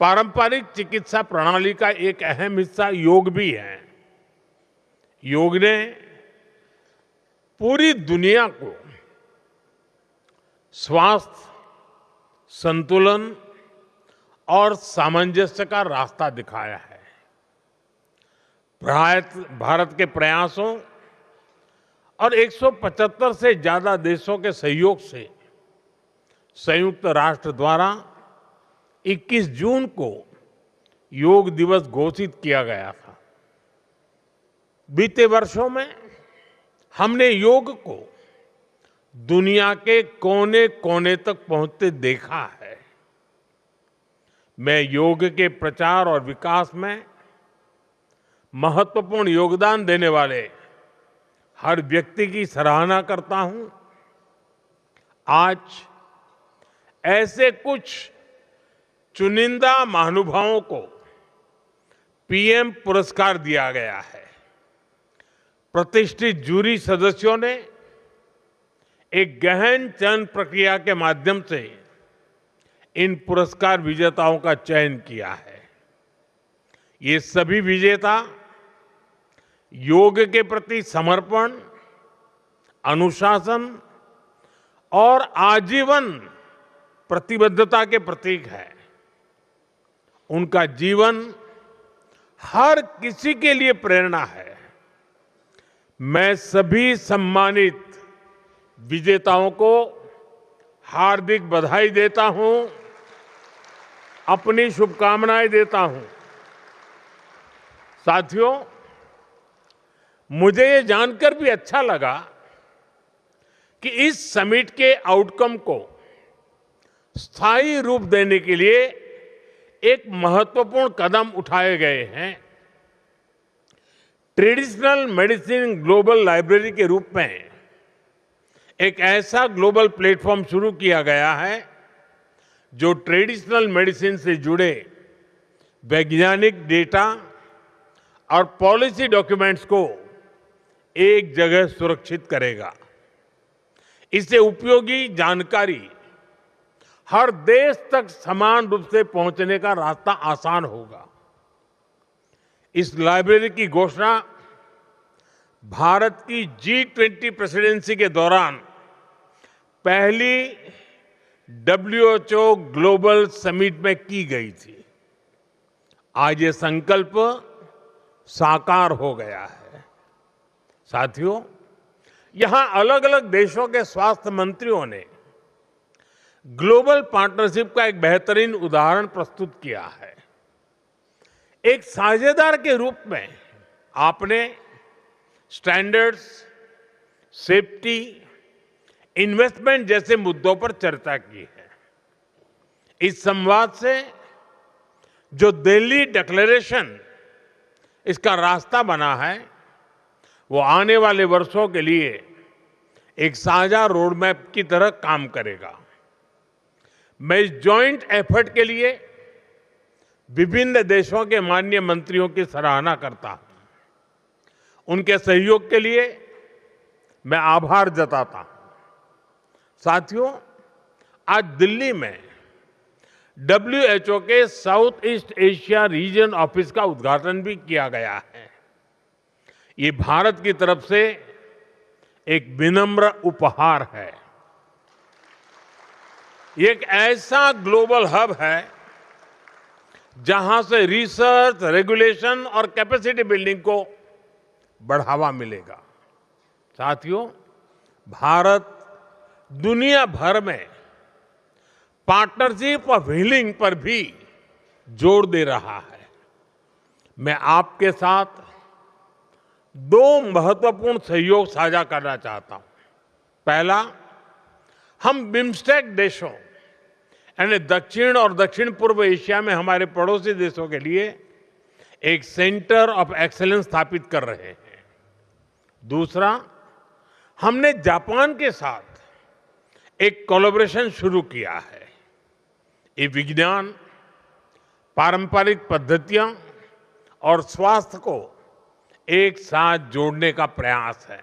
पारंपरिक चिकित्सा प्रणाली का एक अहम हिस्सा योग भी है। योग ने पूरी दुनिया को स्वास्थ्य, संतुलन और सामंजस्य का रास्ता दिखाया है। भारत के प्रयासों और 175 से ज्यादा देशों के सहयोग से संयुक्त राष्ट्र द्वारा 21 जून को योग दिवस घोषित किया गया था। बीते वर्षों में हमने योग को दुनिया के कोने कोने तक पहुंचते देखा है। मैं योग के प्रचार और विकास में महत्वपूर्ण योगदान देने वाले हर व्यक्ति की सराहना करता हूं। आज ऐसे कुछ चुनिंदा महानुभावों को पीएम पुरस्कार दिया गया है। प्रतिष्ठित जूरी सदस्यों ने एक गहन चयन प्रक्रिया के माध्यम से इन पुरस्कार विजेताओं का चयन किया है। ये सभी विजेता योग के प्रति समर्पण, अनुशासन और आजीवन प्रतिबद्धता के प्रतीक है। उनका जीवन हर किसी के लिए प्रेरणा है। मैं सभी सम्मानित विजेताओं को हार्दिक बधाई देता हूं, अपनी शुभकामनाएं देता हूं। साथियों, मुझे ये जानकर भी अच्छा लगा कि इस समिट के आउटकम को स्थायी रूप देने के लिए एक महत्वपूर्ण कदम उठाए गए हैं। ट्रेडिशनल मेडिसिन ग्लोबल लाइब्रेरी के रूप में एक ऐसा ग्लोबल प्लेटफॉर्म शुरू किया गया है जो ट्रेडिशनल मेडिसिन से जुड़े वैज्ञानिक डेटा और पॉलिसी डॉक्यूमेंट्स को एक जगह सुरक्षित करेगा। इससे उपयोगी जानकारी हर देश तक समान रूप से पहुंचने का रास्ता आसान होगा। इस लाइब्रेरी की घोषणा भारत की G20 प्रेसिडेंसी के दौरान पहली WHO ग्लोबल समिट में की गई थी। आज ये संकल्प साकार हो गया है। साथियों, यहां अलग अलग देशों के स्वास्थ्य मंत्रियों ने ग्लोबल पार्टनरशिप का एक बेहतरीन उदाहरण प्रस्तुत किया है। एक साझेदार के रूप में आपने स्टैंडर्ड्स, सेफ्टी, इन्वेस्टमेंट जैसे मुद्दों पर चर्चा की है। इस संवाद से जो दिल्ली डिक्लेरेशन इसका रास्ता बना है, वो आने वाले वर्षों के लिए एक साझा रोडमैप की तरह काम करेगा। मैं इस जॉइंट एफर्ट के लिए विभिन्न देशों के माननीय मंत्रियों की सराहना करता हूं। उनके सहयोग के लिए मैं आभार जताता हूं। साथियों, आज दिल्ली में WHO के south east Asia region office का उद्घाटन भी किया गया है। ये भारत की तरफ से एक विनम्र उपहार है। ये एक ऐसा ग्लोबल हब है जहां से रिसर्च, रेगुलेशन और कैपेसिटी बिल्डिंग को बढ़ावा मिलेगा। साथियों, भारत दुनिया भर में पार्टनरशिप ऑफ हीलिंग पर भी जोर दे रहा है। मैं आपके साथ दो महत्वपूर्ण सहयोग साझा करना चाहता हूं। पहला, हम बिम्स्टेक देशों यानी दक्षिण और दक्षिण पूर्व एशिया में हमारे पड़ोसी देशों के लिए एक सेंटर ऑफ एक्सीलेंस स्थापित कर रहे हैं। दूसरा, हमने जापान के साथ एक कोलैबोरेशन शुरू किया है। ये विज्ञान, पारंपरिक पद्धतियां और स्वास्थ्य को एक साथ जोड़ने का प्रयास है।